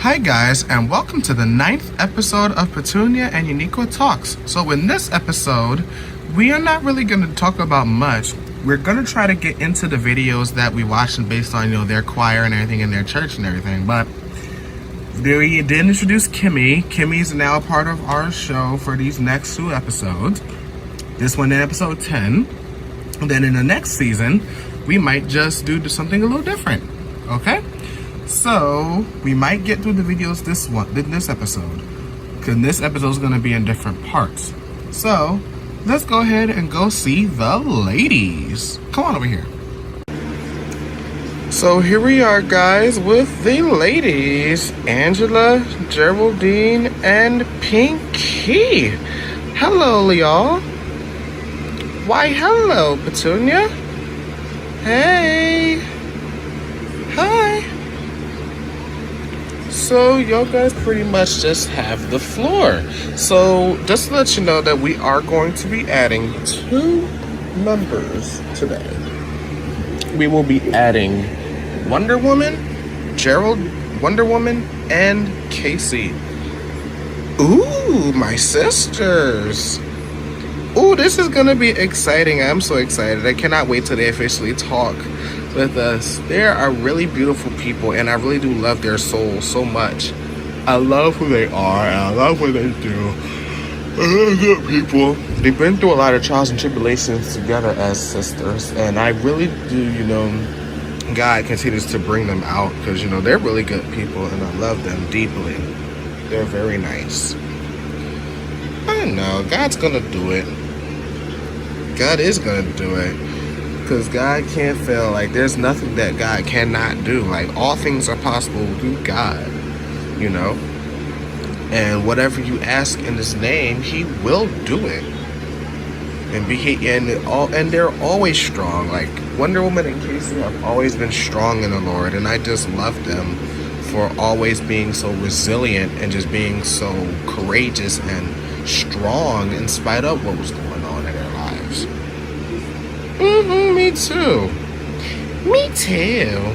Hi guys, and welcome to the 9th episode of Petunia and Uniqua Talks. So in this episode, we are not really going to talk about much. We're going to try to get into the videos that we watched based on, their choir and everything in their church and everything. But we did introduce Kimmy. Kimmy's now a part of our show for these next 2 episodes. This one in episode 10. And then in the next season, we might just do something a little different. Okay? So we might get through the videos this episode, because this episode is going to be in different parts. So let's go ahead and go see the ladies. Come on over here. So here we are, guys, with the ladies, Angela, Geraldine, and Pinky. Hello, y'all. Why, hello, Petunia. Hey. Hi. So y'all guys pretty much just have the floor. So just to let you know that we are going to be adding 2 members today. We will be adding Wonder Woman, Wonder Woman, and Casey. Ooh, my sisters. Ooh, this is gonna be exciting. I'm so excited. I cannot wait till they officially talk with us. They are really beautiful people, and I really do love their souls so much. I love who they are, and I love what they do. They're good people. They've been through a lot of trials and tribulations together as sisters, and I really do, God continues to bring them out, because, they're really good people, and I love them deeply. They're very nice. I know, God's gonna do it. God is gonna do it. Because God can't fail. Like, there's nothing that God cannot do. Like, all things are possible through God, And whatever you ask in His name, He will do it. And they're always strong. Like, Wonder Woman and Casey have always been strong in the Lord, and I just love them for always being so resilient and just being so courageous and strong in spite of what was going on in their lives. Me too. Me too.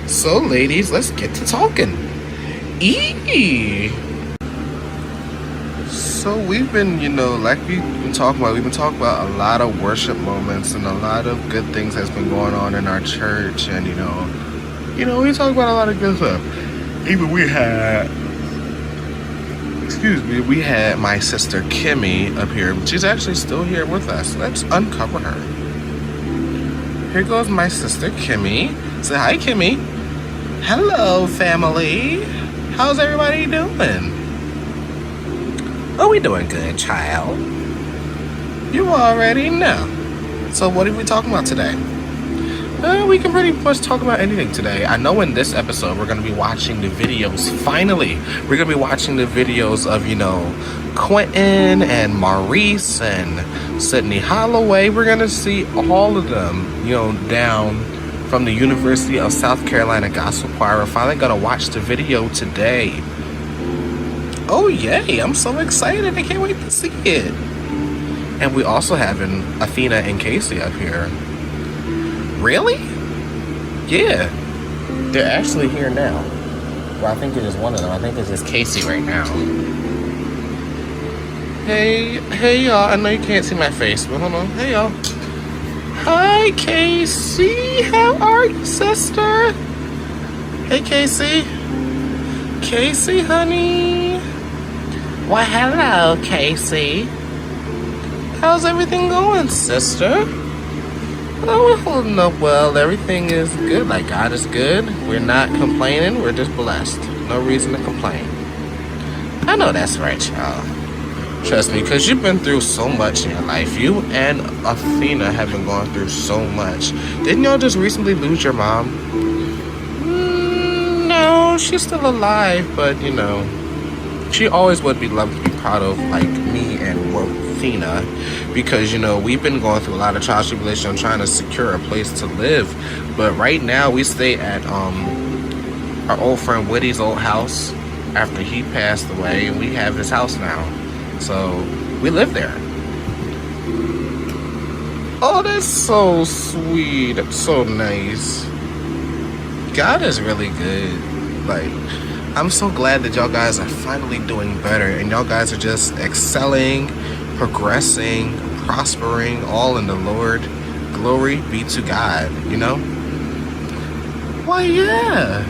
So, ladies, let's get to talking. So we've been, like we've been talking about a lot of worship moments and a lot of good things that's been going on in our church, and we talk about a lot of good stuff. Even we had my sister Kimmy up here. She's actually still here with us. Let's uncover her. Here goes my sister Kimmy. Say hi, Kimmy. Hello, family. How's everybody doing? Oh, we doing good, child. You already know. So what are we talking about today? We can pretty much talk about anything today. I know in this episode we're going to be watching the videos. Finally, we're going to be watching the videos of, Quentin and Maurice and Sydney Holloway. We're going to see all of them, down from the University of South Carolina Gospel Choir. We're finally going to watch the video today. Oh, yay. I'm so excited. I can't wait to see it. And we also have Athena and Casey up here. Really? Yeah. They're actually here now. Well, I think it is one of them. I think it's just Casey right now. Hey y'all. I know you can't see my face, but hold on. Hey y'all. Hi, Casey. How are you, sister? Hey, Casey. Casey, honey. Why, hello, Casey. How's everything going, sister? Oh, we're holding up well. Everything is good. Like, God is good. We're not complaining. We're just blessed. No reason to complain. I know that's right, y'all. Trust me, because you've been through so much in your life. You and Athena have been going through so much. Didn't y'all just recently lose your mom? No, she's still alive, but, she always would be loved to be proud of, like, me and Athena, because, we've been going through a lot of trials and tribulations trying to secure a place to live. But right now, we stay at our old friend Woody's old house after he passed away, and we have his house now. So we live there. Oh, that's so sweet. That's so nice. God is really good. Like, I'm so glad that y'all guys are finally doing better and y'all guys are just excelling, progressing, prospering, all in the Lord. Glory be to God, you know? Why, yeah.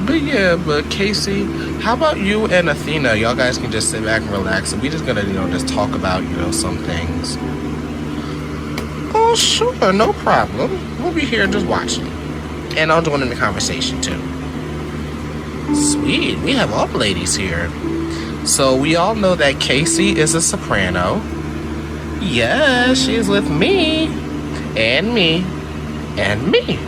But Casey, how about you and Athena? Y'all guys can just sit back and relax and we just gonna, just talk about, some things. Oh, sure, no problem. We'll be here just watching. And I'll join in the conversation too. Sweet, we have all the ladies here. So we all know that Casey is a soprano. Yeah, she's with me. And me. And me.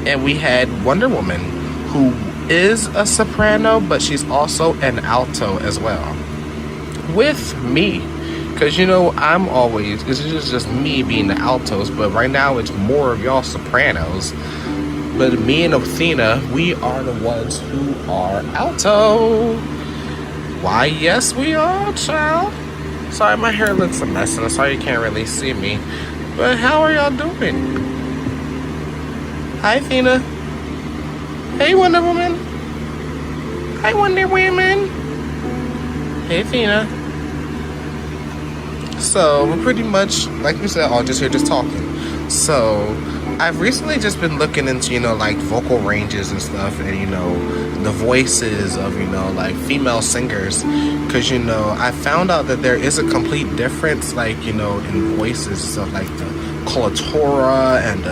And we had Wonder Woman, who is a soprano, but she's also an alto as well. With me. Because, I'm always, this is just me being the altos, but right now it's more of y'all sopranos. But me and Athena, we are the ones who are alto. Why, yes, we are, child. Sorry, my hair looks a mess, and I'm sorry you can't really see me. But how are y'all doing? Hi, Athena. Hey, Wonder Woman. Hi, Wonder Woman. Hey, Athena. So, we're pretty much, like we said, all just here just talking. So, I've recently just been looking into, like vocal ranges and stuff and, the voices of, like female singers. Because, I found out that there is a complete difference, like, in voices. So, like the coloratura and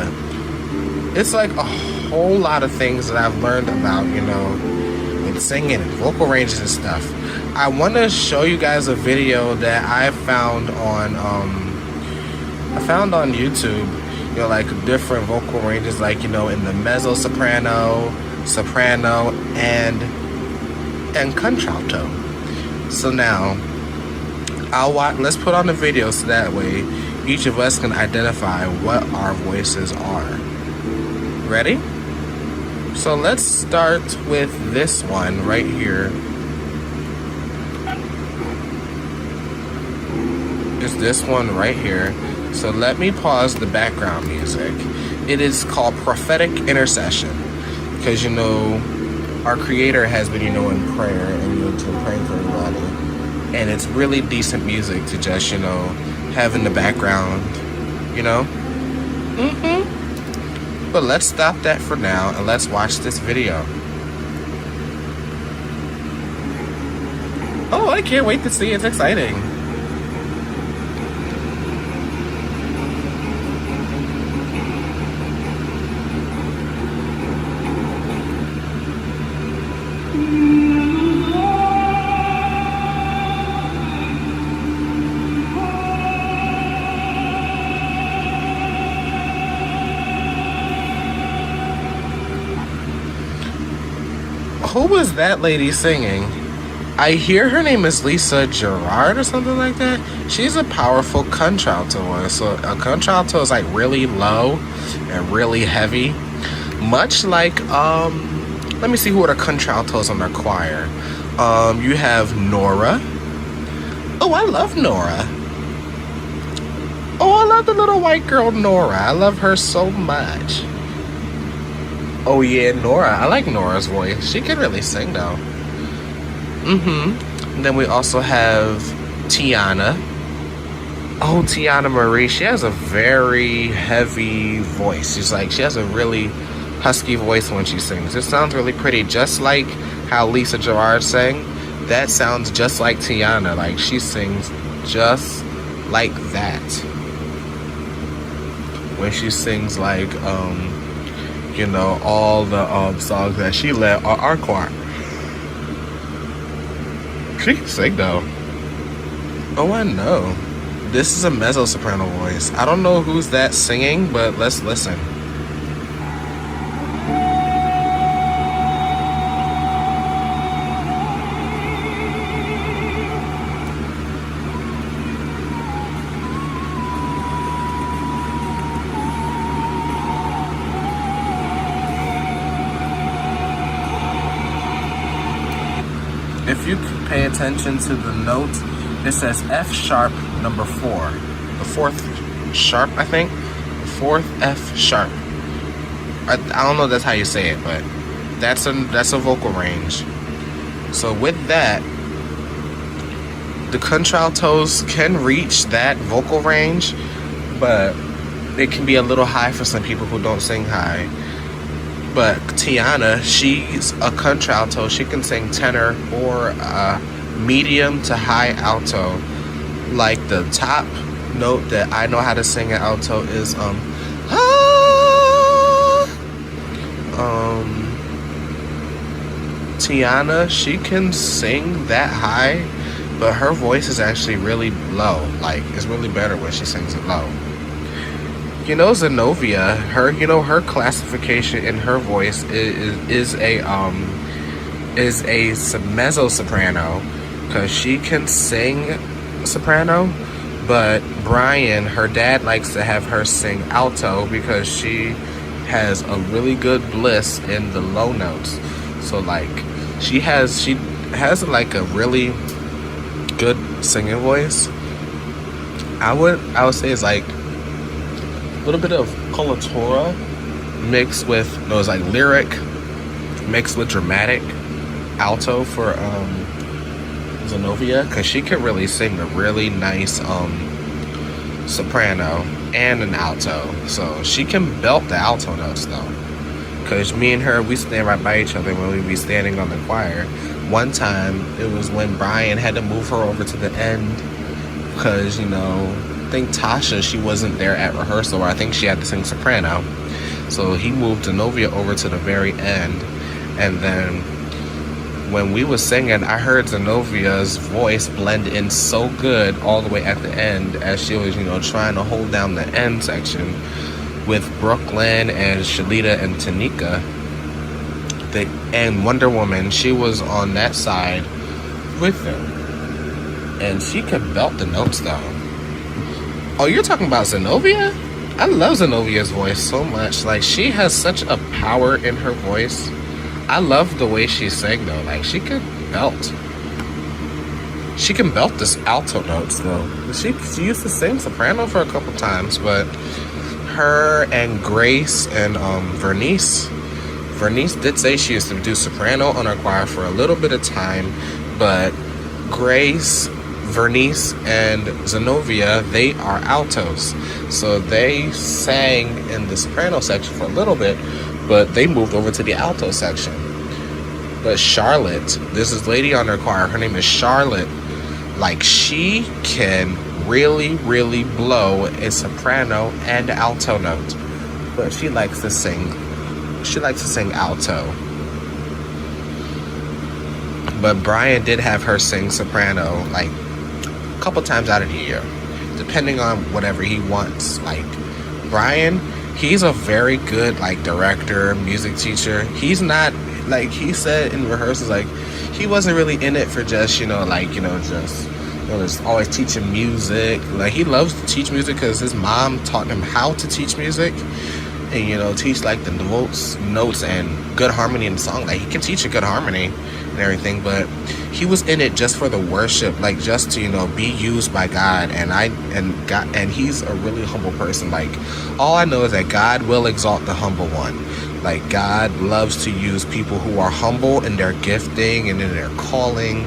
it's like a whole lot of things that I've learned about, with singing and vocal ranges and stuff. I want to show you guys a video that I found on YouTube. Like different vocal ranges, like in the mezzo soprano, soprano, and contralto. So now let's put on the video so that way each of us can identify what our voices are. Ready? So let's start with this one right here. It's this one right here. So let me pause the background music. It is called Prophetic Intercession. Because, our Creator has been, in prayer and, to praying for everybody. And it's really decent music to just, have in the background, But let's stop that for now and let's watch this video. Oh, I can't wait to see. It's exciting. Who was that lady singing? I hear her name is Lisa Gerard or something like that. She's a powerful contralto voice. So a contralto is like really low and really heavy. Much like, let me see who are the contraltos on their choir. You have Nora. Oh, I love Nora. Oh, I love the little white girl Nora. I love her so much. Oh yeah, Nora. I like Nora's voice. She can really sing though. And then we also have Tiana. Oh, Tiana Marie. She has a very heavy voice. She has a really husky voice when she sings. It sounds really pretty, just like how Lisa Gerard sang. That sounds just like Tiana. Like she sings just like that. When she sings like all the songs that she led our choir. She can sing though. Oh, I know. This is a mezzo-soprano voice. I don't know who's that singing, but let's listen. If you pay attention to the note, it says F sharp number 4. The fourth sharp, I think. The fourth F sharp. I don't know if that's how you say it, but That's a vocal range. So with that, the contraltos can reach that vocal range, but it can be a little high for some people who don't sing high. But Tiana, she's a contralto. She can sing tenor or medium to high alto. Like the top note that I know how to sing at alto is Tiana, she can sing that high, but her voice is actually really low. Like, it's really better when she sings it low. You know, Zenobia, her classification in her voice is a mezzo soprano, because she can sing soprano, but Brian, her dad, likes to have her sing alto because she has a really good bliss in the low notes. So like she has like a really good singing voice. I would say it's like a little bit of coloratura mixed with those like lyric mixed with dramatic alto for Zenobia, because she could really sing a really nice soprano and an alto. So she can belt the alto notes though, because me and her, we stand right by each other when we be standing on the choir. One time it was when Brian had to move her over to the end because, you know, I think Tasha, she wasn't there at rehearsal, or I think she had to sing soprano, so he moved Zenobia over to the very end. And then when we was singing, I heard Zenovia's voice blend in so good all the way at the end, as she was, you know, trying to hold down the end section with Brooklyn and Shalita and Tanika. And Wonder Woman, she was on that side with them, and she could belt the notes though. Oh, you're talking about Zenobia? I love Zenovia's voice so much. Like, she has such a power in her voice. I love the way she sang though. Like, she could belt. She can belt this alto notes though. She used to sing soprano for a couple times, but her and Grace and Vernice did say she used to do soprano on her choir for a little bit of time, but Grace, Vernice, and Zenobia, they are altos. So they sang in the soprano section for a little bit, but they moved over to the alto section. But Charlotte, this is lady on her choir, her name is Charlotte. Like, she can really, really blow a soprano and alto note, but she likes to sing alto. But Brian did have her sing soprano like a couple times out of the year, depending on whatever he wants. Like, Brian, he's a very good like director, music teacher. He's not, like he said in rehearsals, like he wasn't really in it for just, just always teaching music. Like, he loves to teach music because his mom taught him how to teach music, and teach like the notes and good harmony in the song. Like, he can teach a good harmony and everything, but he was in it just for the worship, like just to be used by God. And he's a really humble person. Like, all I know is that God will exalt the humble one. Like, God loves to use people who are humble in their gifting and in their calling.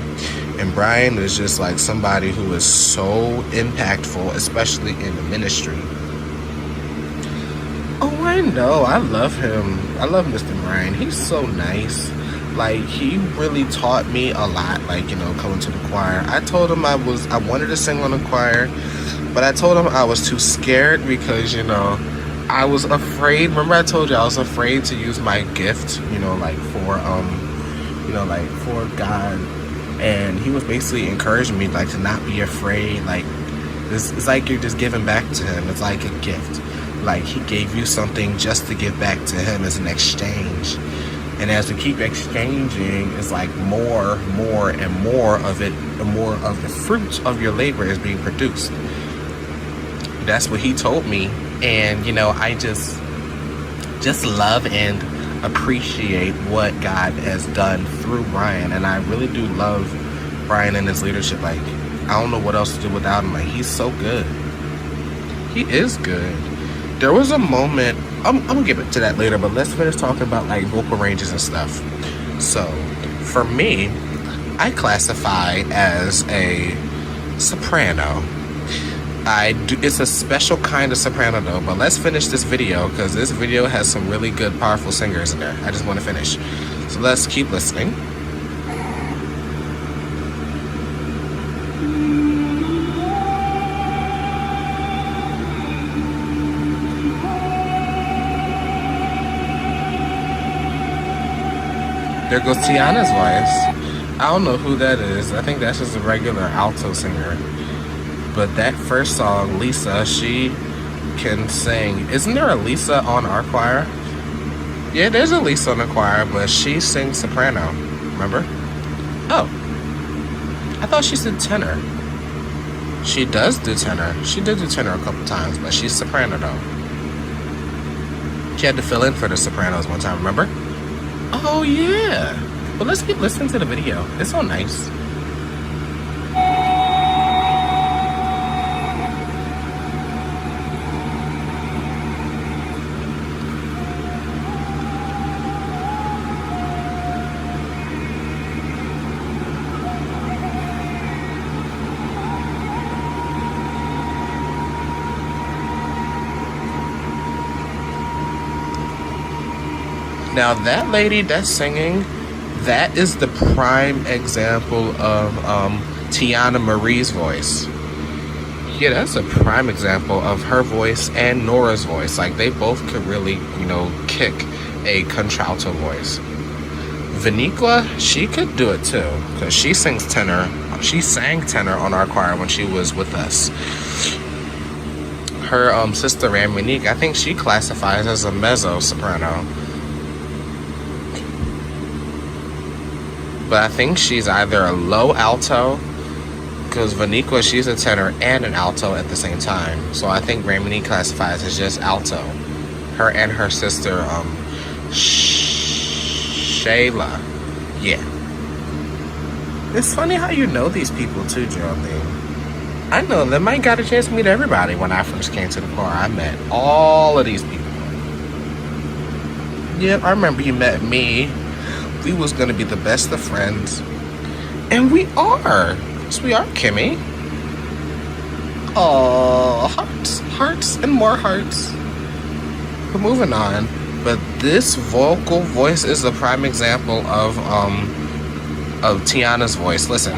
And Brian is just like somebody who is so impactful, especially in the ministry. Oh, I know. I love him. I love Mr. Brian. He's so nice. Like, he really taught me a lot, like, coming to the choir. I told him I wanted to sing on the choir, but I told him I was too scared because, I was afraid. Remember I told you I was afraid to use my gift, for God. And he was basically encouraging me, like, to not be afraid. Like, it's like you're just giving back to him. It's like a gift. Like, he gave you something just to give back to him as an exchange. And as we keep exchanging, it's like more and more of it, the more of the fruits of your labor is being produced. That's what he told me. And, I just love and appreciate what God has done through Brian. And I really do love Brian and his leadership. Like, I don't know what else to do without him. Like, he's so good. He is good. There was a moment, I'm gonna get to that later, but let's finish talking about like vocal ranges and stuff. So, for me, I classify as a soprano. It's a special kind of soprano though, but let's finish this video because this video has some really good, powerful singers in there. I just want to finish. So let's keep listening. There goes Tiana's voice. I don't know who that is. I think that's just a regular alto singer. But that first song, Lisa, she can sing. Isn't there a Lisa on our choir? Yeah, there's a Lisa on the choir, but she sings soprano. Remember? Oh. I thought she said tenor. She does do tenor. She did do tenor a couple times, but she's soprano though. She had to fill in for the sopranos one time, remember? Oh yeah. But let's keep listening to the video. It's so nice. Now that lady that's singing, that is the prime example of Tiana Marie's voice. Yeah, that's a prime example of her voice and Nora's voice. Like they both could really, kick a contralto voice. Vinicla, she could do it too, because she sings tenor. She sang tenor on our choir when she was with us. Her sister Ramonique, I think she classifies as a mezzo soprano. But I think she's either a low alto, because Vinicla, she's a tenor and an alto at the same time. So I think Ramonique classifies as just alto. Her and her sister, Shayla. Yeah. It's funny how you know these people too, Geraldine. I know them. I got a chance to meet everybody when I first came to the choir. I met all of these people. Yep, I remember you met me. We was gonna be the best of friends. And we are. Yes, we are, Kimmy. Oh, hearts, and more hearts. We're moving on. But this vocal voice is a prime example of Tiana's voice. Listen.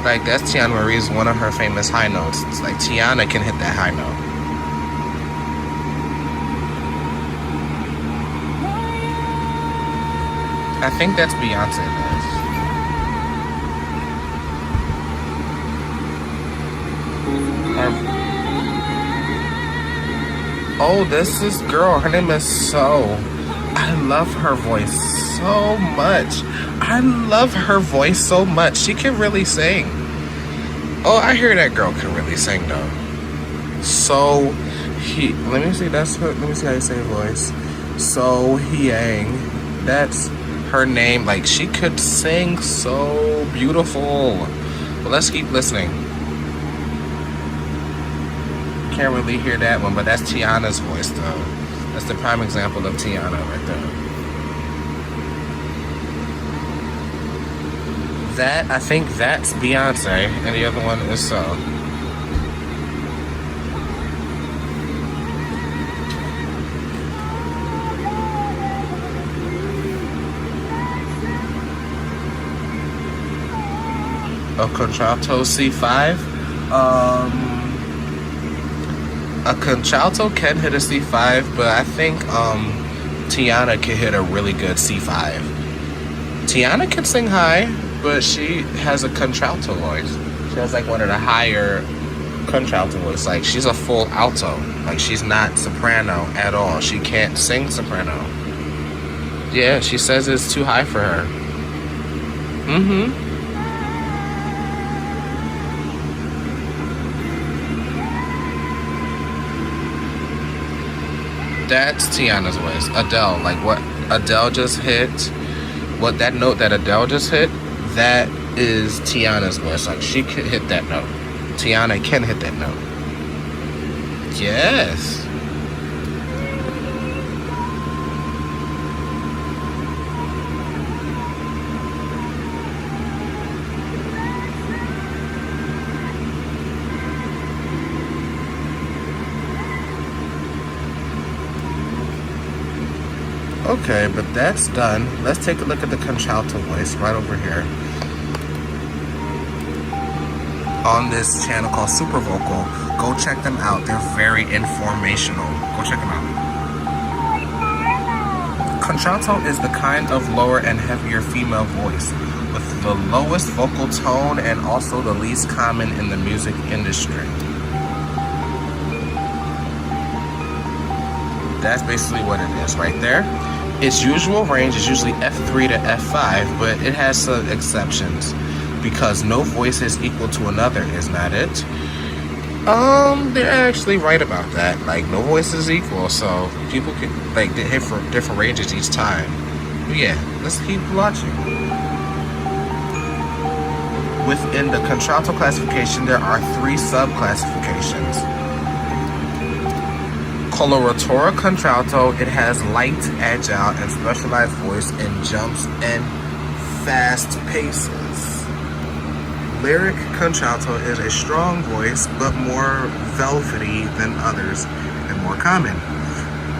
Like, that's Tiana Marie's one of her famous high notes. It's like Tiana can hit that high note. I think that's Beyonce, oh, this is girl. Her name is So. I love her voice so much. I love her voice so much. She can really sing. Oh, I hear that girl can really sing though. So let me see. Let me see how you say her voice. So Hyang. That's her name. Like she could sing so beautiful. But let's keep listening. Can't really hear that one, but that's Tiana's voice though. That's the prime example of Tiana right there. I think that's Beyonce, and the other one is So. A contralto C5. A contralto can hit a C5, but I think Tiana can hit a really good C5. Tiana can sing high, but she has a contralto voice. She has like one of the higher contralto voice. Like she's a full alto. Like she's not soprano at all. She can't sing soprano. Yeah, she says it's too high for her. Mm-hmm. That's Tiana's voice. Adele, like what Adele just hit, what that note that Adele just hit, that is Tiana's voice. Like she could hit that note. Tiana can hit that note. Yes. Okay, but that's done. Let's take a look at the contralto voice right over here on this channel called Super Vocal. Go check them out. They're very informational. Go check them out. Contralto is the kind of lower and heavier female voice with the lowest vocal tone and also the least common in the music industry. That's basically what it is right there. Its usual range is usually F3 to F5, but it has some exceptions because no voice is equal to another, is not it? They're actually right about that. Like, no voice is equal, so people can like hit for different ranges each time. But yeah, let's keep watching. Within the contralto classification, there are 3 sub-classifications. Coloratura contralto, it has light, agile, and specialized voice in jumps and fast paces. Lyric contralto is a strong voice, but more velvety than others and more common.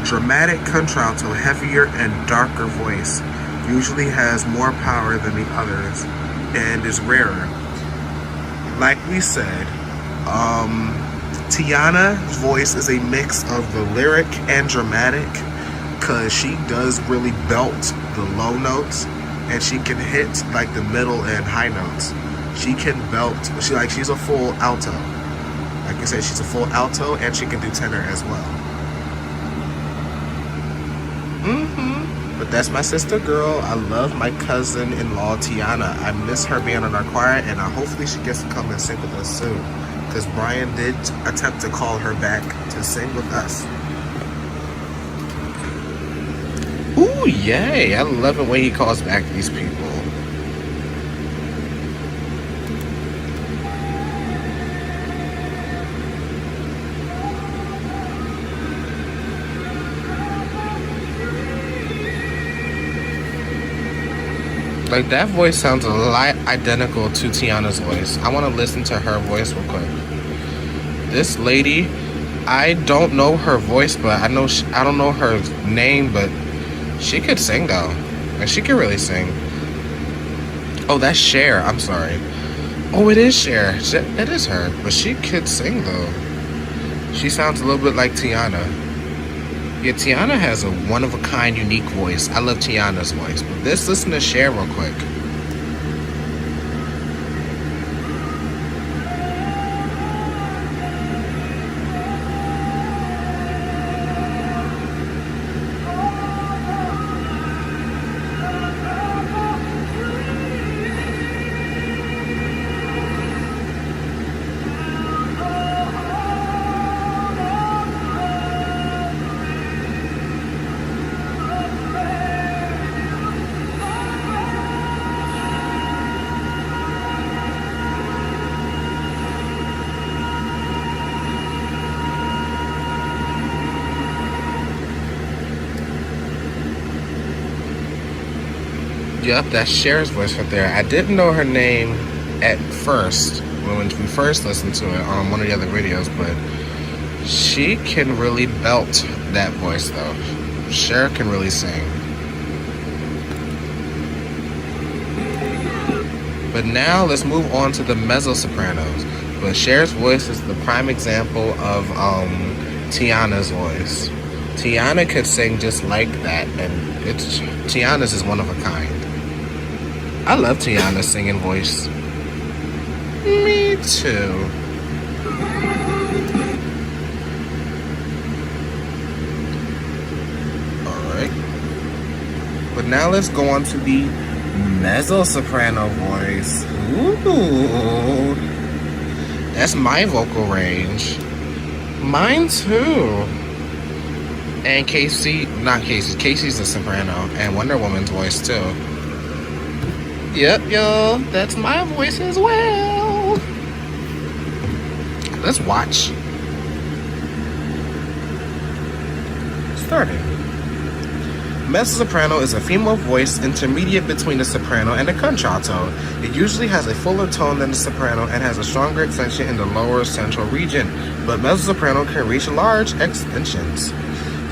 Dramatic contralto, heavier and darker voice, usually has more power than the others and is rarer. Like we said, Tiana's voice is a mix of the lyric and dramatic because she does really belt the low notes and she can hit like the middle and high notes. She can belt, she's a full alto. Like I said, she's a full alto and she can do tenor as well. But that's my sister girl. I love my cousin-in-law Tiana. I miss her being on our choir and hopefully she gets to come and sing with us soon. Because Brian did attempt to call her back to sing with us. Ooh, yay! I love it when he calls back these people. Like, that voice sounds a lot identical to Tiana's voice. I want to listen to her voice real quick. This lady, I don't know her voice, but I don't know her name, but she could sing though. And she could really sing. Oh, that's Cher. I'm sorry. Oh, it is Cher. It is her, but she could sing though. She sounds a little bit like Tiana. Yeah, Tiana has a one-of-a-kind, unique voice. I love Tiana's voice. But let's listen to Cher real quick. Yep, that's Cher's voice right there. I didn't know her name at first when we first listened to it on one of the other videos, but she can really belt that voice though. Cher can really sing. But now let's move on to the mezzo-sopranos. But Cher's voice is the prime example of Tiana's voice. Tiana could sing just like that, and Tiana's is one of a kind. I love Tiana's singing voice. Me too. Alright. But now let's go on to the mezzo-soprano voice. Ooh. That's my vocal range. Mine too. And Casey's a soprano, and Wonder Woman's voice too. Yep, yo, that's my voice as well. Let's watch. Starting. Mezzo-soprano is a female voice intermediate between the soprano and the contralto. It usually has a fuller tone than the soprano and has a stronger extension in the lower central region, but mezzo-soprano can reach large extensions.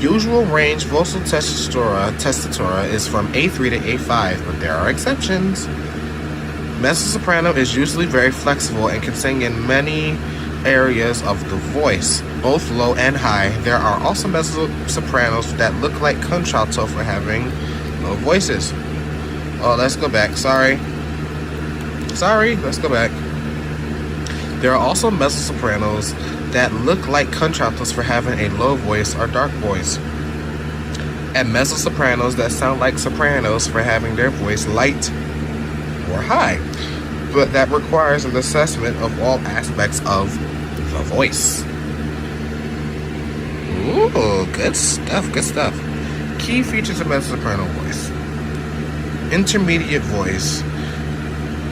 Usual range vocal tessitura is from A3 to A5, but there are exceptions. Mezzo-soprano is usually very flexible and can sing in many areas of the voice, both low and high. There are also mezzo-sopranos that look like contralto for having low voices. Oh, let's go back. Sorry, let's go back. There are also mezzo-sopranos that look like contraltos for having a low voice or dark voice, and mezzo-sopranos that sound like sopranos for having their voice light or high, but that requires an assessment of all aspects of the voice. Ooh, good stuff. Key features of mezzo-soprano voice. Intermediate voice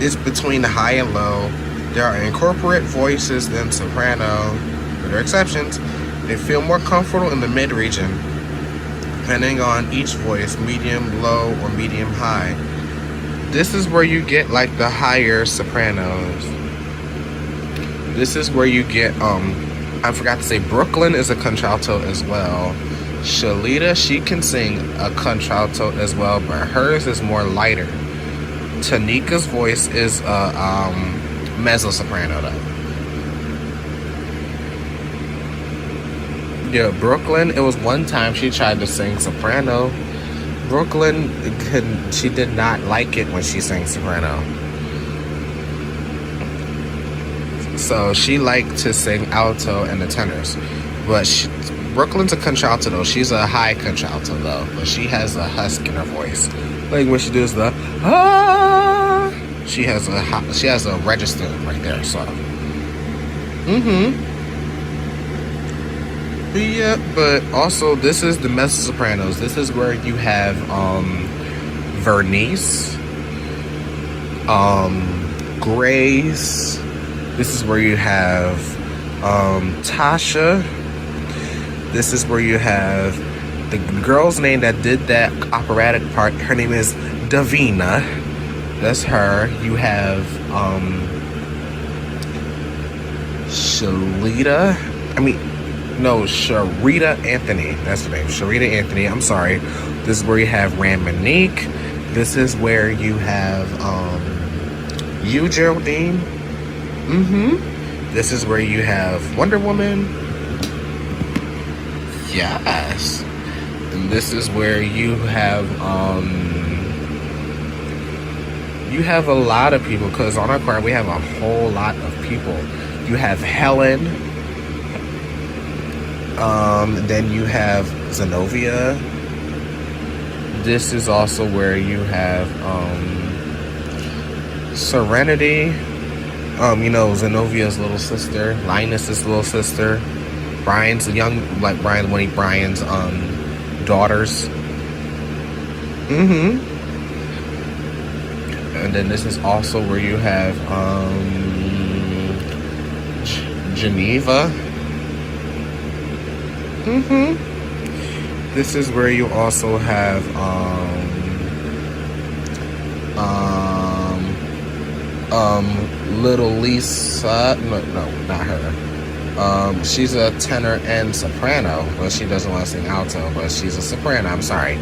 is between the high and low. There are incorporate voices than soprano, but there are exceptions. They feel more comfortable in the mid-region, depending on each voice, medium, low, or medium, high. This is where you get like the higher sopranos. This is where you get, I forgot to say, Brooklyn is a contralto as well. Shalita, she can sing a contralto as well, but hers is more lighter. Tanika's voice is a mezzo-soprano though. Yeah, Brooklyn, it was one time she tried to sing soprano. Brooklyn, she did not like it when she sang soprano. So she liked to sing alto and the tenors. But Brooklyn's a contralto though. She's a high contralto though. But she has a husk in her voice. Like when she does the ah, she has a register right there. So yeah, but also this is the mezzo-sopranos. This is where you have Vernice, Grace. This is where you have Tasha. This is where you have the girl's name that did that operatic part. Her name is Davina. That's her. You have Sharita Anthony. That's her name. Sharita Anthony. I'm sorry. This is where you have Ramonique. This is where you have you, Geraldine. This is where you have Wonder Woman. Yes. And this is where you have a lot of people, because on our choir we have a whole lot of people. You have Helen. Then you have Zenobia. This is also where you have Serenity. Zenobia's little sister, Linus's little sister, Brian's Brian's daughters. And then this is also where you have Geneva. This is where you also have Little Lisa. No, not her. She's a tenor and soprano, but she doesn't want to sing alto, but she's a soprano. I'm sorry,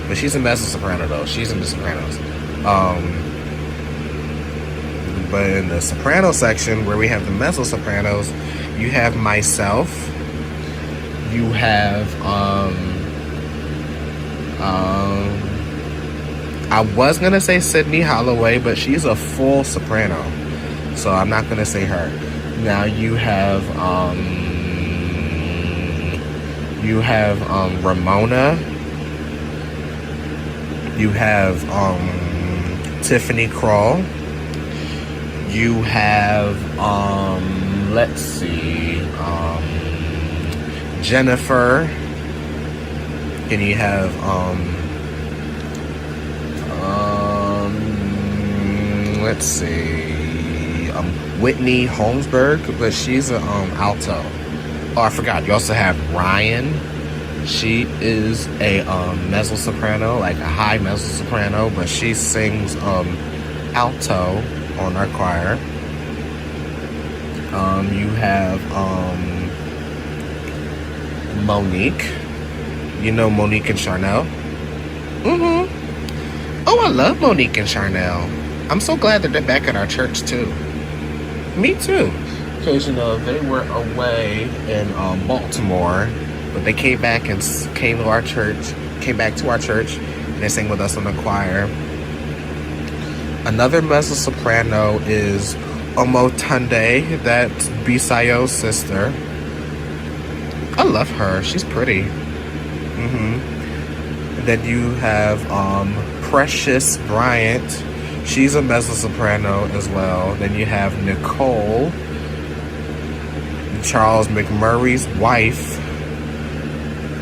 but she's a mezzo-soprano though. She's in the sopranos. But in the soprano section, where we have the mezzo-sopranos, you have myself. You have I was gonna say Sydney Holloway, but she's a full soprano, so I'm not gonna say her. Now you have Ramona. You have Tiffany Crawl. You have let's see, Jennifer. Then you have let's see, Whitney Holmesburg, but she's a alto. Oh, I forgot. You also have Ryan. She is a mezzo soprano, like a high mezzo soprano, but she sings alto on our choir. You have Monique. You know Monique and Charnel? Oh, I love Monique and Charnel. I'm so glad that they're back at our church too. Me too. Because, you know, they were away in Baltimore, but they came back and came to our church, and they sang with us on the choir. Another mezzo soprano is Omotunde, that's Bisayo's sister. I love her. She's pretty. And then you have Precious Bryant. She's a mezzo soprano as well. Then you have Nicole, Charles McMurray's wife.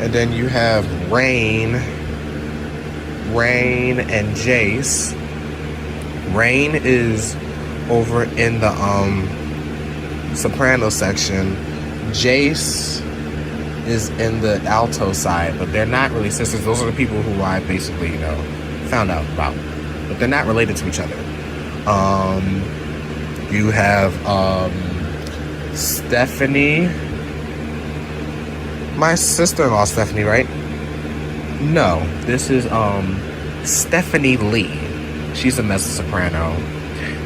And then you have Rain and Jace. Rain is over in the soprano section. Jace is in the alto side, but they're not really sisters. Those are the people who I basically, you know, found out about, but they're not related to each other. You have Stephanie, my sister-in-law Stephanie, right? No, this is Stephanie Lee. She's a mezzo soprano.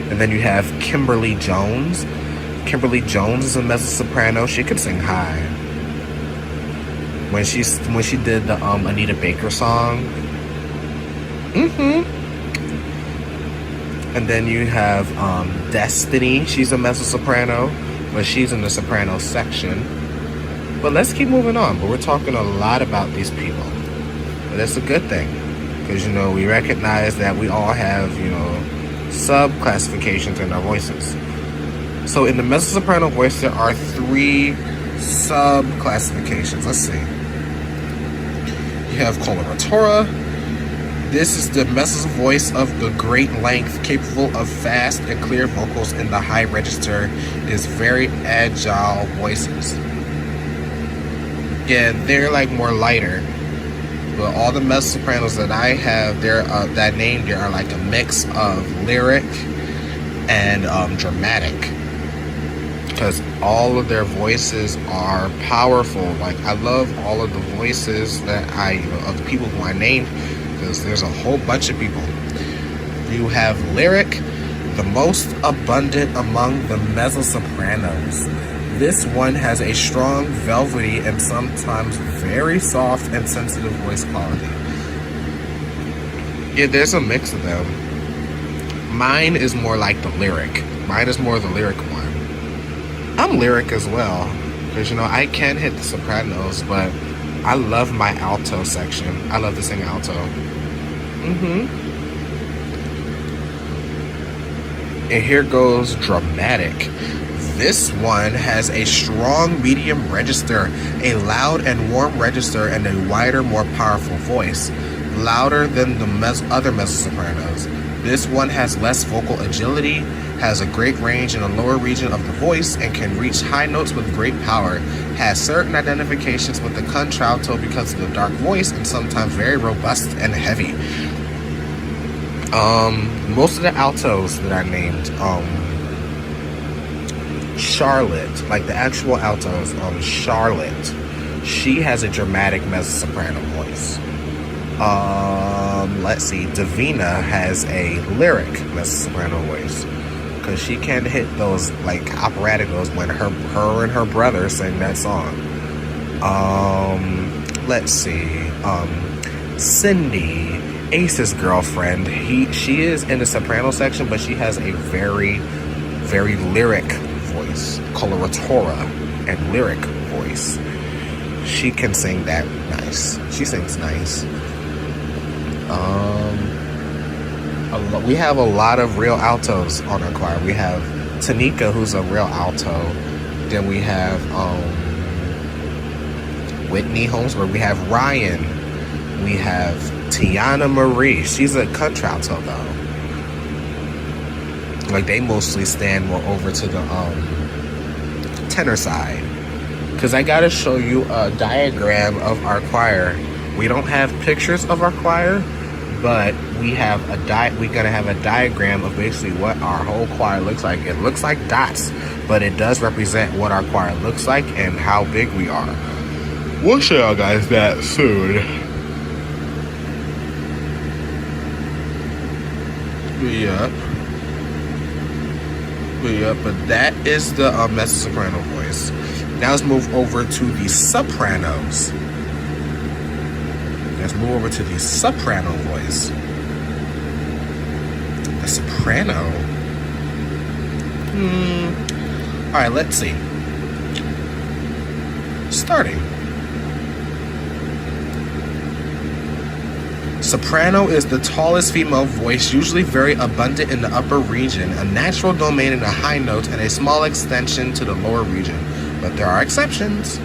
And then you have Kimberly Jones. Kimberly Jones is a mezzo soprano. She can sing high. When she did the Anita Baker song. And then you have Destiny. She's a mezzo soprano, but she's in the soprano section. But let's keep moving on. But we're talking a lot about these people. But that's a good thing, because, you know, we recognize that we all have, you know, sub-classifications in our voices. So in the mezzo soprano voice, there are 3 sub-classifications. Let's see. You have coloratura. This is the mezzo voice of the great length, capable of fast and clear vocals in the high register. It is very agile voices. Yeah, they're like more lighter. But all the mezzo sopranos that I have, they're that name, they are like a mix of lyric and dramatic. Because all of their voices are powerful. Like, I love all of the voices that of the people who I named, because there's a whole bunch of people. You have lyric, the most abundant among the mezzo sopranos. This one has a strong, velvety, and sometimes very soft and sensitive voice quality. Yeah, there's a mix of them. Mine is more like the lyric. Mine is more the lyric one. I'm lyric as well, because, you know, I can hit the sopranos, but I love my alto section. I love to sing alto. And here goes dramatic. This one has a strong medium register, a loud and warm register, and a wider, more powerful voice. Louder than the other mezzo sopranos. This one has less vocal agility, has a great range in the lower region of the voice, and can reach high notes with great power. Has certain identifications with the contralto because of the dark voice, and sometimes very robust and heavy. Most of the altos that I named, Charlotte, like the actual altos, Charlotte, she has a dramatic mezzo-soprano voice. Let's see, Davina has a lyric mezzo-soprano voice, because she can hit those like operatic notes when her and her brother sing that song. Let's see, Cindy, Ace's girlfriend, she is in the soprano section, but she has a very, very lyric voice, coloratura and lyric voice. She can sing that nice. She sings nice. We have a lot of real altos on our choir. We have Tanika, who's a real alto. Then we have Whitney Holmesburg. We have Ryan. We have Tiana Marie. She's a contralto though. Like they mostly stand more over to the tenor side. Cause I gotta show you a diagram of our choir. We don't have pictures of our choir, but we're gonna have a diagram of basically what our whole choir looks like. It looks like dots, but it does represent what our choir looks like and how big we are. We'll show y'all guys that soon. But that is the mezzo-soprano voice. Now let's move over to the sopranos. Let's move over to the soprano voice. The soprano? Alright, let's see. Starting. Soprano is the tallest female voice, usually very abundant in the upper region, a natural domain in the high notes, and a small extension to the lower region. But there are exceptions.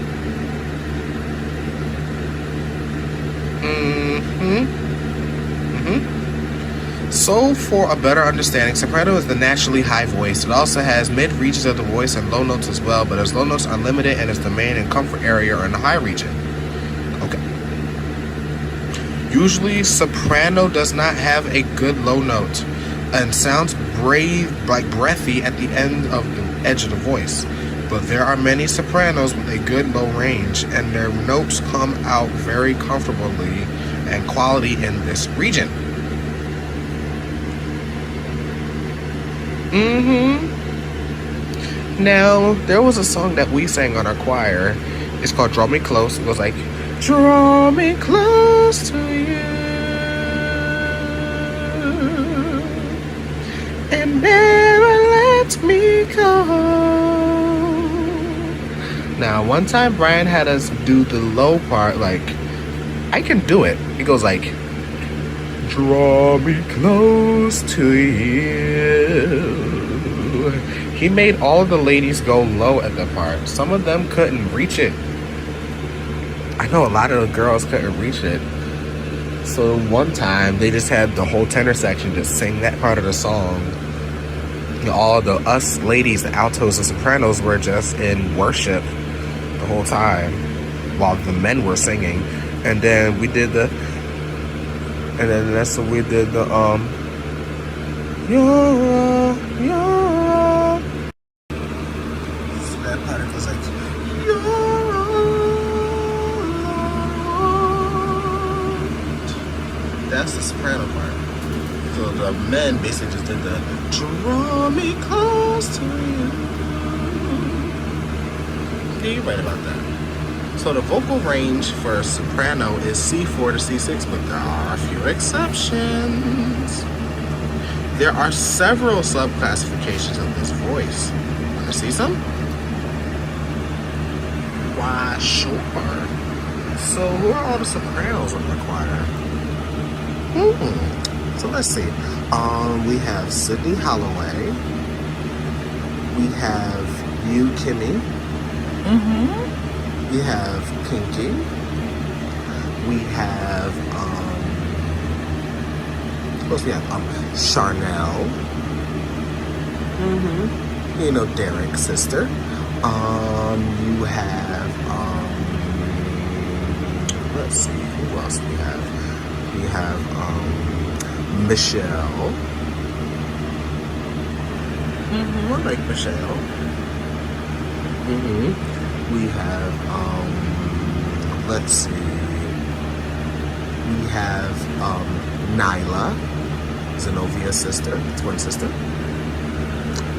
So, for a better understanding, soprano is the naturally high voice. It also has mid regions of the voice and low notes as well, but its low notes are limited and its domain and comfort area are in the high region. Okay. Usually, soprano does not have a good low note and sounds breathy at the end of the edge of the voice. But there are many sopranos with a good low range, and their notes come out very comfortably and quality in this region. Now, there was a song that we sang on our choir. It's called Draw Me Close. It goes like, draw me close to you and never let me go. Now, one time Brian had us do the low part, like, I can do it. It goes like, draw me close to you. He made all the ladies go low at the part. Some of them couldn't reach it. I know a lot of the girls couldn't reach it. So one time, they just had the whole tenor section just sing that part of the song. You know, all the us ladies, the altos and sopranos, were just in worship the whole time while the men were singing. And then we did the you're so that part it was like that's the soprano part. So the men basically just did the draw me close to you. Yeah, you're right about that. So the vocal range for soprano is C4 to C6, but there are a few exceptions. There are several subclassifications of this voice. Want to see some? Why, sure. So who are all the sopranos in the choir? So let's see. We have Sydney Holloway. We have Yu Kimmy. We have Pinky. We have what else we have? Charnel. You know, Derek's sister. You have let's see, who else we have? We have Michelle. I like Michelle. We have let's see. We have Nyla, Zenovia's sister, twin sister.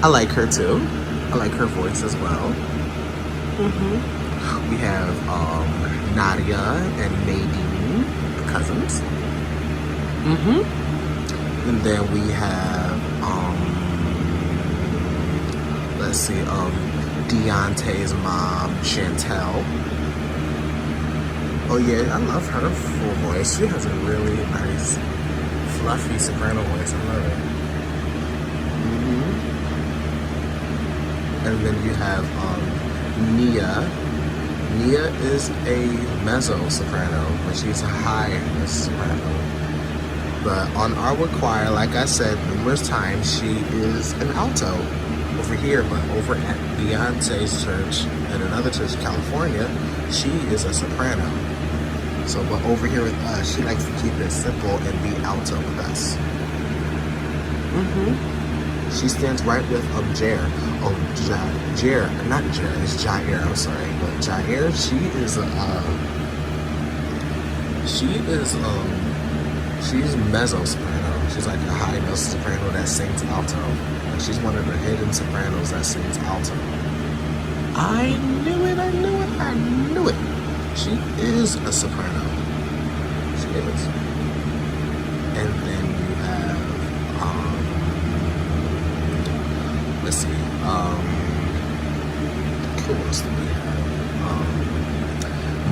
I like her too. I like her voice as well. We have Nadia and Nadine, the cousins. And then we have let's see, Deontay's mom, Chantel. Oh yeah, I love her full voice. She has a really nice, fluffy soprano voice. I love it. And then you have Nia is a mezzo soprano, but she's a high soprano. But on our choir, like I said numerous times, she is an alto over here. But over at Beyonce's church and another church in California, she is a soprano. So, but over here with us, she likes to keep it simple and be alto with us. She stands right with Jair. Oh, Jair, not Jair, it's Jair, I'm sorry. But Jair, she's mezzo soprano. She's like a high mezzo soprano that sings alto. And she's one of the hidden sopranos that sings alto. I knew it. She is a soprano. She is. And then you have, let's see, who else do we have?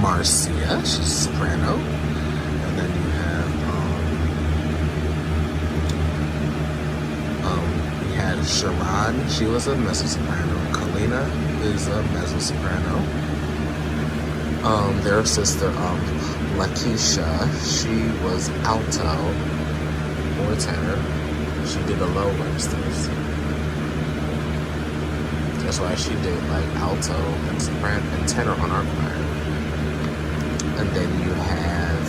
Marcia, she's a soprano. And then you have, we had Sharon, she was a mezzo soprano. Kalina is a mezzo soprano. Their sister, Lakeisha, she was alto or tenor. She did the low registers. That's why she did like alto and soprano and tenor on our choir. And then you have,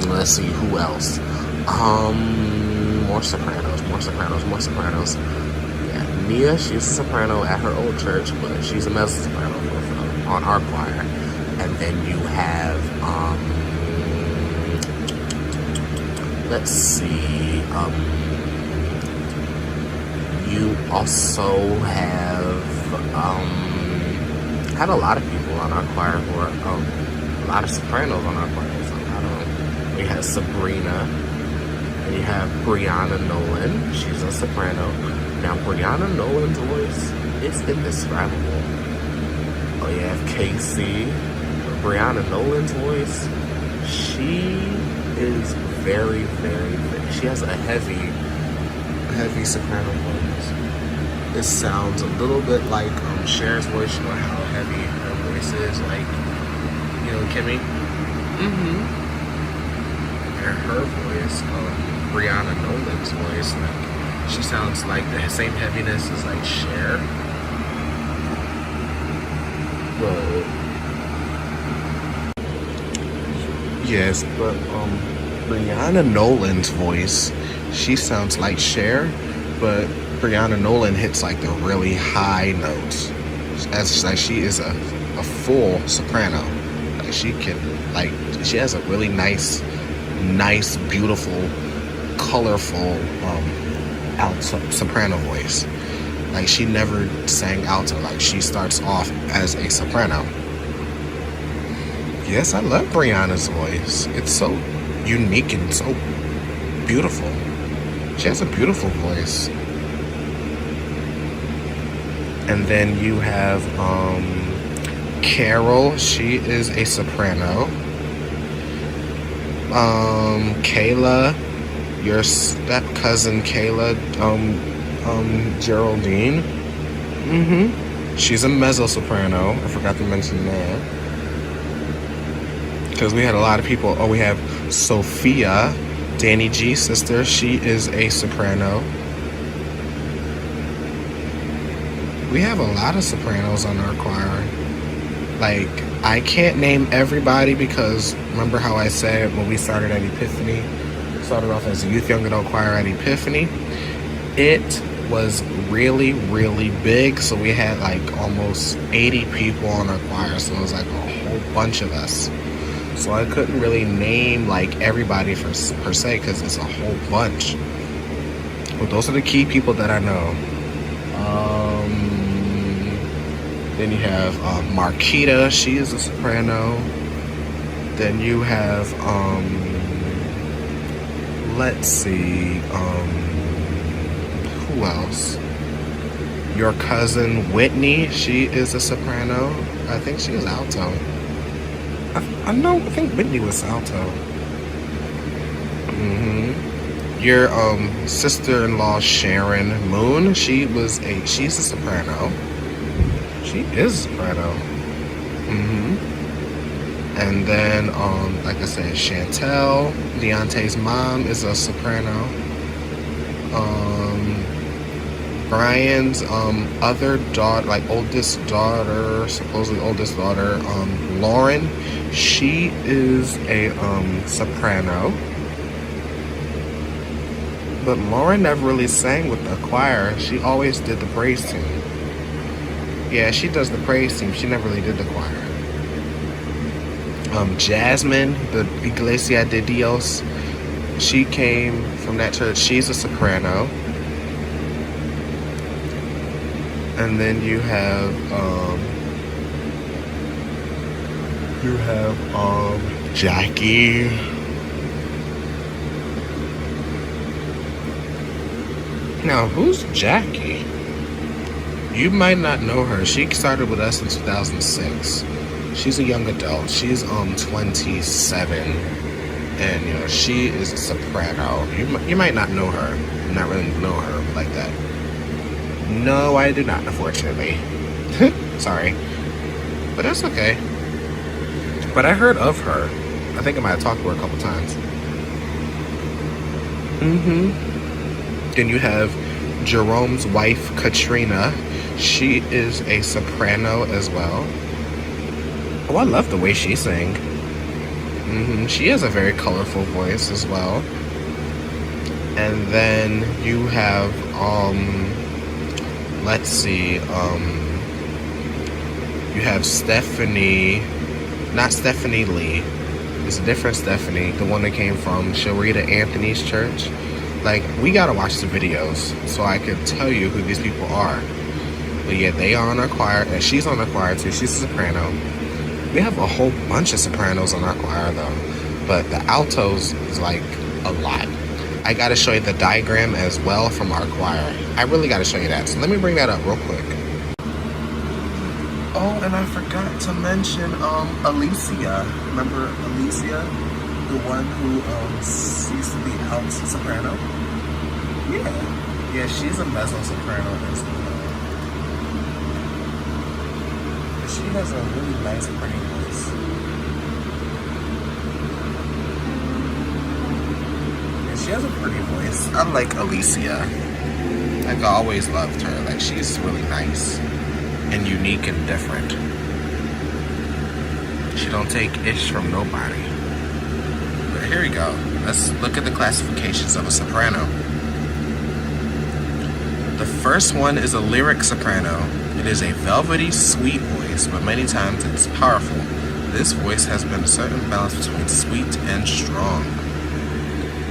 let's see, who else? More sopranos. Yeah, Nia, she's a soprano at her old church, but she's a mezzo soprano on our choir. And then you have, let's see, you also have, had a lot of people on our choir who are, a lot of sopranos on our choir. So we had Sabrina, and you have Brianna Nolan. She's a soprano. Now, Brianna Nolan's voice is indescribable. Oh, you have Casey. Brianna Nolan's voice, she is very, she has a heavy soprano voice. It sounds a little bit like Cher's voice. You know how heavy her voice is, like, you know, Kimmy? And her voice, Brianna Nolan's voice, like, she sounds like the same heaviness as like Cher. But yes, but Brianna Nolan's voice, she sounds like Cher, but Brianna Nolan hits like the really high notes. As like she is a full soprano. Like she can, like, she has a really nice, beautiful, colorful alto soprano voice. Like she never sang alto. Like she starts off as a soprano. Yes, I love Brianna's voice. It's so unique and so beautiful. She has a beautiful voice. And then you have Carol. She is a soprano. Kayla, your step cousin Kayla, Geraldine. She's a mezzo soprano. I forgot to mention that. Because we had a lot of people. Oh, we have Sophia, Danny G's sister. She is a soprano. We have a lot of sopranos on our choir. Like, I can't name everybody because remember how I said when we started at Epiphany, started off as a youth young adult choir at Epiphany. It was really, really big. So we had like almost 80 people on our choir. So it was like a whole bunch of us. So I couldn't really name like everybody per se because it's a whole bunch. But those are the key people that I know. Then you have Marquita, she is a soprano. Then you have let's see, who else? Your cousin Whitney, she is a soprano. I think she is alto. I think Whitney was alto. Your sister-in-law Sharon Moon, she's a soprano. She is a soprano. And then, like I said, Chantel, Deontay's mom, is a soprano. Brian's other daughter, like oldest daughter, supposedly oldest daughter, Lauren, she is a soprano. But Lauren never really sang with the choir. She always did the praise team. Yeah, she does the praise team. She never really did the choir. Jasmine, the Iglesia de Dios, she came from that church. She's a soprano. And then you have Jackie. Now, who's Jackie? You might not know her. She started with us in 2006. She's a young adult. She's 27, and you know she is a soprano. You might not know her. Not really know her like that. No, I do not, unfortunately. Sorry, but that's okay. But I heard of her. I think I might have talked to her a couple times. Then you have Jerome's wife, Katrina. She is a soprano as well. Oh, I love the way she sang. She has a very colorful voice as well. And then you have, let's see, you have Stephanie, not Stephanie Lee. It's a different Stephanie, the one that came from Sharita Anthony's church. Like, we gotta watch the videos so I can tell you who these people are. But yeah, they are on our choir, and she's on the choir too. She's a soprano. We have a whole bunch of sopranos on our choir though, but the altos is like a lot. I gotta show you the diagram as well from our choir. I really gotta show you that. So let me bring that up real quick. Oh, and I forgot to mention Alicia. Remember Alicia? The one who used to be alt soprano? Yeah, she's a mezzo soprano as well. She has a really nice, pretty voice. Yeah, she has a pretty voice. I like Alicia. Like, I always loved her. Like, she's really nice and unique and different. She don't take ish from nobody. But here we go. Let's look at the classifications of a soprano. The first one is a lyric soprano. It is a velvety, sweet voice, but many times it's powerful. This voice has been a certain balance between sweet and strong.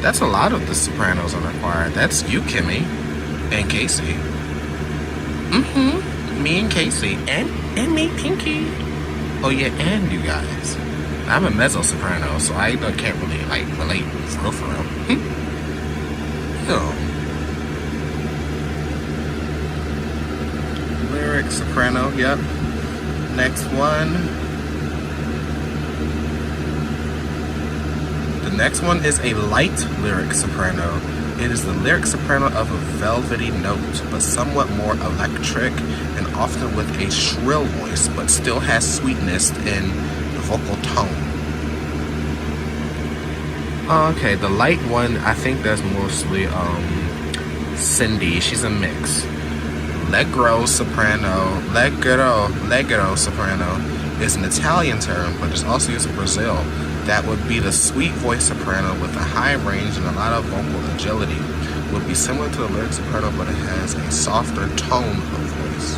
That's a lot of the sopranos on our choir. That's you, Kimmy, and Casey. Me and Casey, and me, Pinky. Oh yeah, and you guys. I'm a mezzo soprano, so I can't really like relate for real. No. Lyric soprano, yep. Next one. The next one is a light lyric soprano. It is the lyric soprano of a velvety note, but somewhat more electric and often with a shrill voice, but still has sweetness in the vocal tone. Okay, the light one, I think that's mostly Cindy. She's a mix. Leggero soprano is an Italian term, but it's also used in Brazil. That would be the sweet voice soprano with a high range and a lot of vocal agility. Would be similar to the lyric soprano, but it has a softer tone of voice.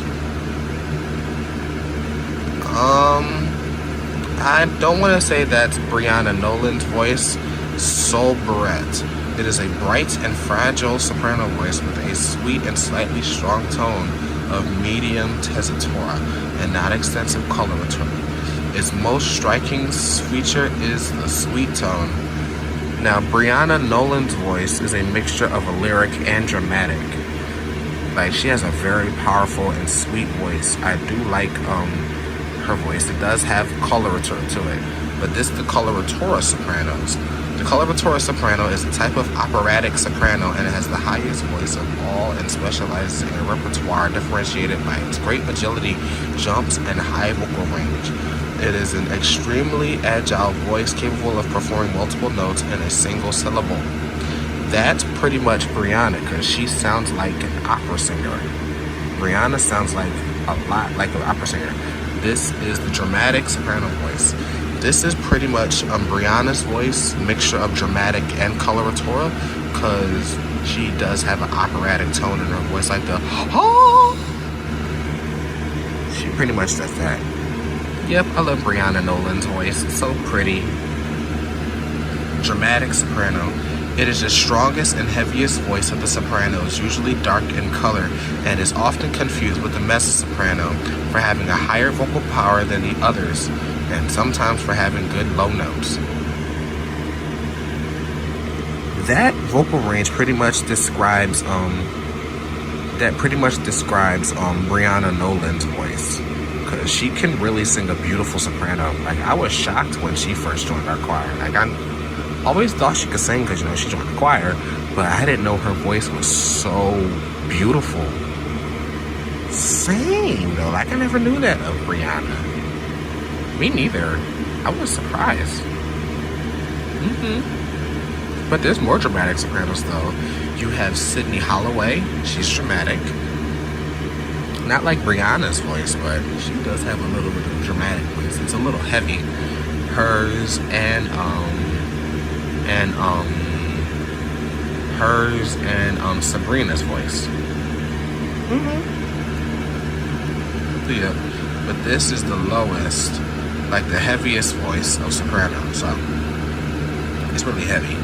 I don't want to say that's Brianna Nolan's voice. Soul Barrett. It is a bright and fragile soprano voice with a sweet and slightly strong tone of medium tessitura and not extensive coloratura. Its most striking feature is the sweet tone. Now, Brianna Nolan's voice is a mixture of a lyric and dramatic. Like, she has a very powerful and sweet voice. I do like her voice. It does have coloratura to it, but this is the coloratura sopranos. The coloratura soprano is a type of operatic soprano, and it has the highest voice of all and specializes in a repertoire differentiated by its great agility, jumps, and high vocal range. It is an extremely agile voice capable of performing multiple notes in a single syllable. That's pretty much Brianna, because she sounds like an opera singer. Brianna sounds like a lot like an opera singer. This is the dramatic soprano voice. This is pretty much Brianna's voice, mixture of dramatic and coloratura, because she does have an operatic tone in her voice, like the oh. She pretty much does that. Yep, I love Brianna Nolan's voice. It's so pretty. Dramatic soprano. It is the strongest and heaviest voice of the sopranos, usually dark in color, and is often confused with the mezzo-soprano for having a higher vocal power than the others, and sometimes for having good low notes. That vocal range pretty much describes Brianna Nolan's voice, because she can really sing a beautiful soprano. Like, I was shocked when she first joined our choir. Like, I always thought she could sing because, you know, she joined the choir, but I didn't know her voice was so beautiful. Same though, like I never knew that of Brianna. Me neither. I was surprised. But there's more dramatic sopranos though. You have Sydney Holloway. She's dramatic. Not like Brianna's voice, but she does have a little bit of dramatic voice. It's a little heavy. Hers and Sabrina's voice. Yeah, but this is the lowest, like the heaviest voice of soprano, so it's really heavy.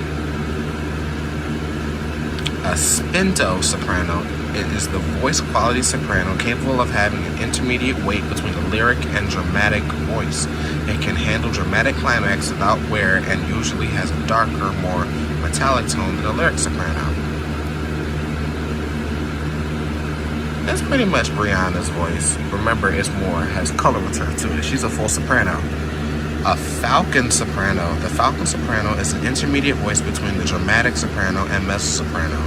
A spinto soprano, it is the voice quality soprano capable of having an intermediate weight between the lyric and dramatic voice. It can handle dramatic climax without wear and usually has a darker, more metallic tone than a lyric soprano. That's pretty much Brianna's voice. Remember, it's more, has colorature to it. She's a full soprano. A falcon soprano. The falcon soprano is an intermediate voice between the dramatic soprano and mezzo soprano.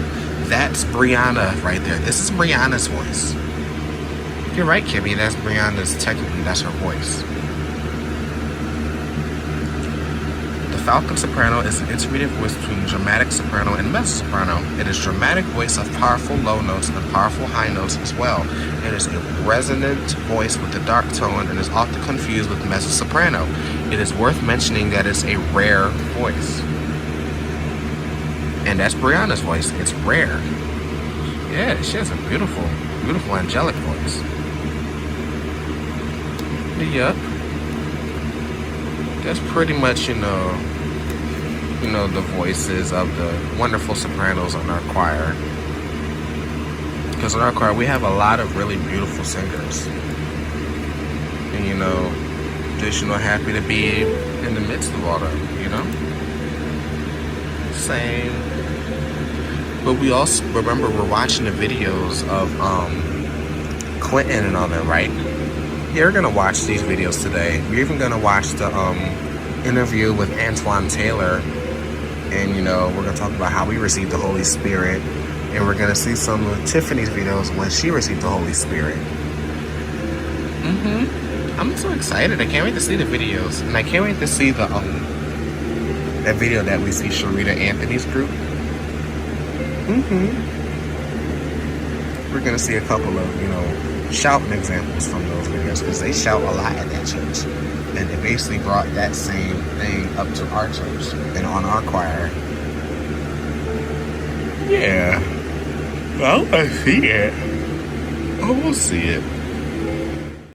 That's Brianna right there. This is Brianna's voice. You're right, Kimmy. That's Brianna's, technically, that's her voice. The falcon soprano is an intermediate voice between dramatic soprano and mezzo soprano. It is dramatic voice of powerful low notes and powerful high notes as well. It is a resonant voice with a dark tone and is often confused with mezzo soprano. It is worth mentioning that it's a rare voice. And that's Brianna's voice. It's rare. Yeah, she has a beautiful, beautiful angelic voice. Yep. That's pretty much, you know, the voices of the wonderful sopranos on our choir. Because in our choir, we have a lot of really beautiful singers. And, you know, just, you know, happy to be in the midst of all them, you know? Same. But we also, remember, we're watching the videos of Clinton and all that, right? Yeah, we're going to watch these videos today. We're even going to watch the interview with Antoine Taylor. And, you know, we're going to talk about how we received the Holy Spirit. And we're going to see some of Tiffany's videos when she received the Holy Spirit. I'm so excited. I can't wait to see the videos. And I can't wait to see the that video that we see Sharita Anthony's group. We're going to see a couple of, you know, shouting examples from those videos, because they shout a lot at that church. And they basically brought that same thing up to our church and on our choir. Yeah. I want to see it. I will see it.